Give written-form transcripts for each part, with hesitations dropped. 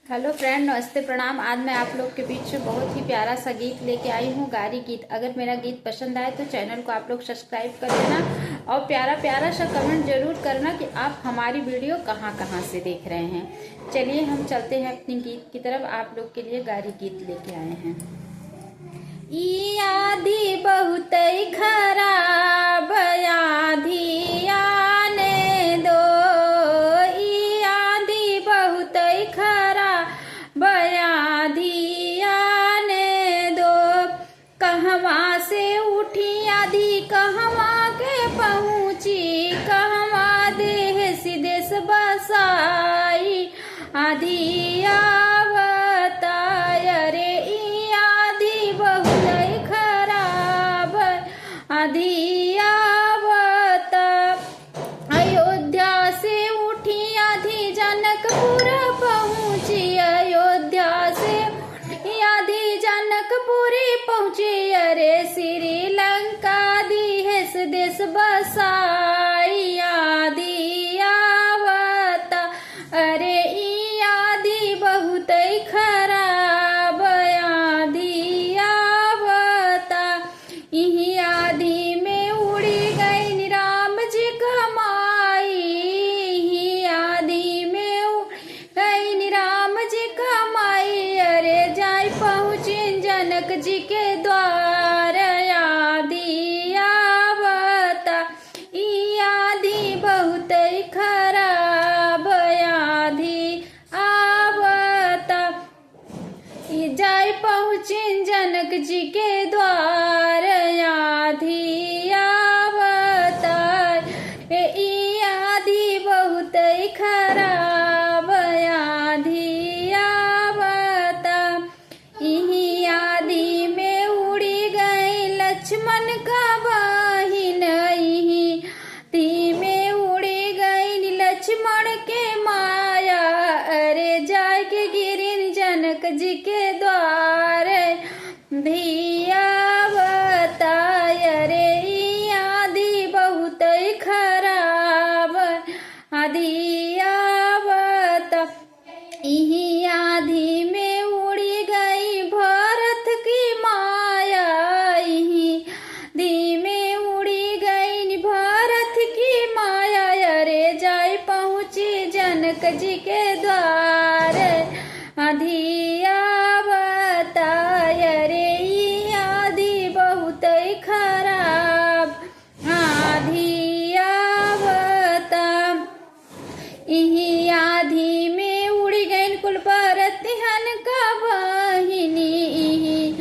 Hello friend, नमस्ते, प्रणाम। आज मैं आप लोग के बीच बहुत ही प्यारा सा गीत लेके आई हूँ, गारी गीत। अगर मेरा गीत पसंद आए तो चैनल को आप लोग सब्सक्राइब कर देना और प्यारा प्यारा सा कमेंट जरूर करना कि आप हमारी वीडियो कहाँ कहाँ से देख रहे हैं। चलिए हम चलते हैं अपनी गीत की तरफ। आप लोग के लिए गारी गीत लेके आए हैं। ई आधी बहुत खराब आधी आने दो, ई आधी बहुत खराब आधी आने दो। कहवा से उठी आधी कहवा के पहुँची, कहवा देह सिदेश बसाई आधी आवता। रे ई आधी बहुत खराब आधी आवता। अयोध्या से उठी आधी जनकपुर पहुँची, अयोध्या से आधी जनकपुरी पहुँची। अरे श्रीलंका देश देश बसाई आधी आवता। अरे ई आधी बहुत खराब आधी आवता। इही आधी में उड़ी गई राम जी कमाई, इही आधी में उड़ी गई राम जी कमाई। अरे जाय पहुँची जनक जी के द्वार आधी आवता। ई आधी बहुत खराब आधी आवता। जाय पहुँची जनक जी के द्वार आधी आवता। ई आधी बहुत खराब आधी आवता। इही आधी में उड़ी गई लक्ष्मण का बहिन, इही ती में उड़ी गई लक्ष्मण के माया। अरे जाय के गिरिन जनक जी के द्वार धियावता। अरे ई आधी बहुत खराब आधी आवता। इही आधी में उड़ी गई भरत की माया, इही दी में उड़ी गई भरत की माया। अरे जाय पहुँची जनक जी के द्वार आधी आवता। अरे ई आधी बहुत खराब आधी आवता। इही आधी में उड़ी गई कुल बरतिहन का बहिनी, इही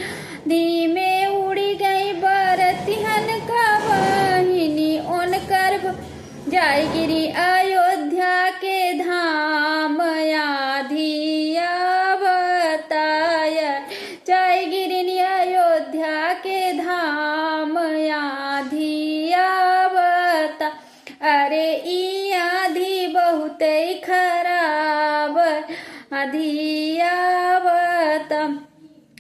दी में उड़ी गई बरतिहन का बहिनी। उनकर जाय गिरी अयोध्या के धाम आधी आवता। जाय गिरी अयोध्या के धाम आधी आवता। अरे ई आधी बहुत खराब आधी आवता।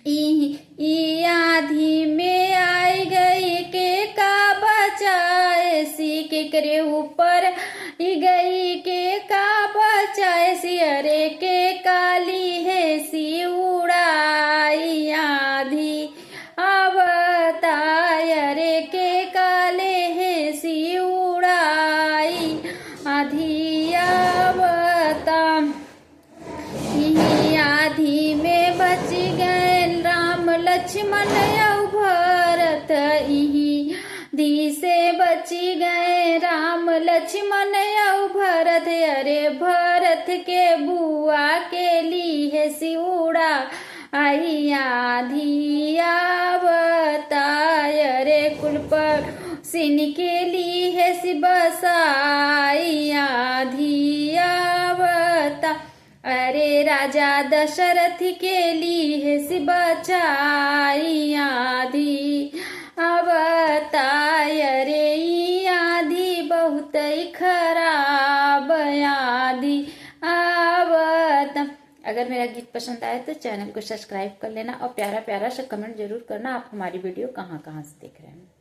ई आधी में आई गई के का बचाए सी, केकरे ऊपर ई गई के का बचाए सी। अरे के काली है सी उड़ाई आधी आवता। अरे के काले है सी उड़ाई आधी आवता। इही आधी में बच गए राम लक्ष्मण और भरत, इही दी से बची गए राम लक्ष्मण और भरत। अरे भरत के बुआ के लिए सी उड़ा आई आधी आवता। अरे कुल पर सिन के लिए सी बसाई आधी आवता। अरे राजा दशरथ के लिए सी बचाई आधी आवता। अरे ई आधी बहुत खराब आधी आवता। अगर मेरा गीत पसंद आए तो चैनल को सब्सक्राइब कर लेना और प्यारा प्यारा सा कमेंट जरूर करना आप हमारी वीडियो कहाँ कहाँ से देख रहे हैं।